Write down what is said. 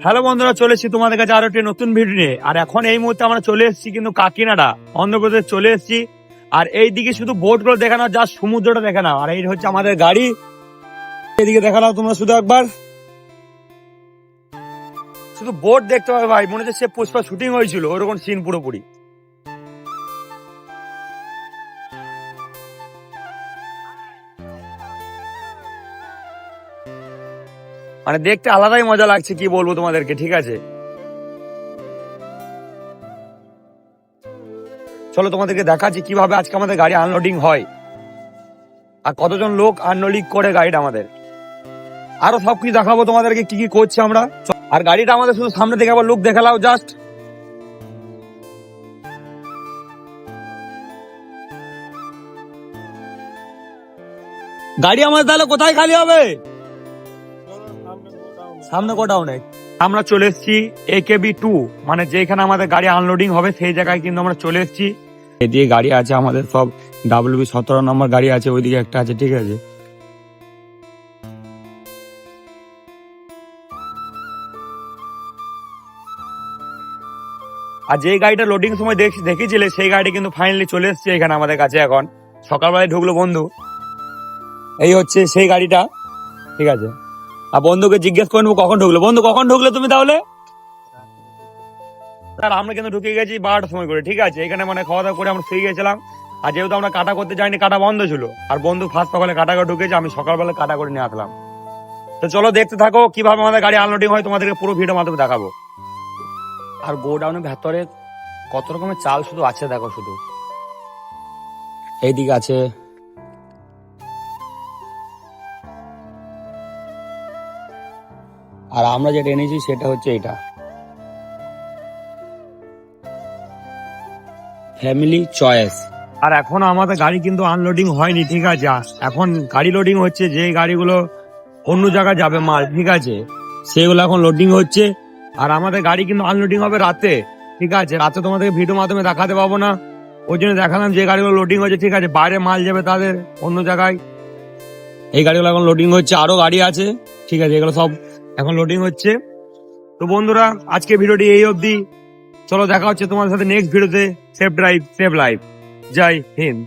Hello বন্ধুরা, চলে এসেছি তোমাদের কাছে আরো একটি নতুন ভিডিও নিয়ে। আর এখন এই মুহূর্তে আমরা চলে এসেছি কিন্তু কাকিনাডা, অন্ধ্রপ্রদেশ চলে এসেছি। আর এইদিকে শুধু বোট গুলো দেখে নাও, যা সমুদ্রটা দেখে নাও। আর এই হচ্ছে আমাদের গাড়ি, এদিকে দেখা নাও তোমরা শুধু একবার, শুধু বোট দেখতে পাবে ভাই, মনে হচ্ছে সে পুষ্পা শুটিং হয়েছিল ওরকম সিন পুরোপুরি। মানে দেখতে আলাদাই মজা লাগছে, কি বলবো তোমাদেরকে। ঠিক আছে, চলো তোমাদেরকে দেখাচ্ছি কিভাবে আজকে আমাদের গাড়ি আনলোডিং হয় আর কতজন লোক আনলোডিং করে গাড়িটা আমাদের। আরো সবকিছু দেখাবো তোমাদেরকে কি কি করছে আমরা। আর গাড়িটা আমাদের শুধু সামনে থেকে আবার লুক দেখালাও জাস্ট। গাড়ি আমাদের তাহলে কোথায় খালি হবে? সামনে গোডাউন নেই। আমরা চলে এসেছি AKB2, মানে যেখানে আমাদের গাড়ি আনলোডিং হবে সেই জায়গায় কিন্তু আমরা চলে এসেছি। এদিকে গাড়ি আছে আমাদের সব, WB17 নম্বর গাড়ি আছে, ওইদিকে একটা আছে। ঠিক আছে, আর যে গাড়িটা লোডিং সময় দেখেছিলে সেই গাড়ি কিন্তু ফাইনালি চলে এসেছে এখানে আমাদের কাছে। এখন সকালবেলায় ঢুকলো বন্ধু, এই হচ্ছে সেই গাড়িটা। ঠিক আছে, আর বন্ধুকে জিজ্ঞেস করে নেবো কখন ঢুকলো। বন্ধু কখন ঢুকলে তুমি তাহলে? স্যার আমরা কিন্তু ঢুকে গেছি 12টার সময় করে। ঠিক আছে, এখানে মানে খাওয়া দাওয়া করে আমরা শুয়ে গেছিলাম। আর যেহেতু আমরা কাটা করতে যাইনি, কাটা বন্ধ ছিল, আর বন্ধু ফার্স্ট সকালে কাটা করে ঢুকেছে, আমি সকালবেলা কাটা করে নিয়ে আসলাম। তো চলো দেখতে থাকো কিভাবে আমাদের গাড়ি আনলোডিং হয়, তোমাদেরকে পুরো ভিডিও মাধ্যমে দেখাবো। আর গোডাউনের ভেতরে কত রকমের চাল শুধু আছে দেখো, শুধু এইদিকে আছে। আর আমরা যেটা এনেছি সেটা হচ্ছে এটা, ফ্যামিলি চয়েস। আর এখন আমাদের গাড়ি কিন্তু আনলোডিং হয়নি। ঠিক আছে, এখন গাড়ি লোডিং হচ্ছে, যে গাড়িগুলো অন্য জায়গায় যাবে মাল, ঠিক আছে, সেগুলো এখন লোডিং হচ্ছে। আর আমাদের গাড়ি কিন্তু আনলোডিং হবে রাতে। ঠিক আছে, রাতে তোমাদেরকে ভিডিও মাধ্যমে দেখাতে পাবো না, ওই জন্য দেখালাম যে গাড়িগুলো লোডিং হচ্ছে। ঠিক আছে, বাইরে মাল যাবে তাদের অন্য জায়গায়, এই গাড়িগুলো এখন লোডিং হচ্ছে। আরো গাড়ি আছে, ঠিক আছে, এগুলো সব এখন লোডিং হচ্ছে। তো বন্ধুরা, আজকে ভিডিওটি এই অবধি। চলো দেখা হচ্ছে তোমাদের সাথে নেক্সট ভিডিওতে। Safe drive, safe life. জয় হিন্দ।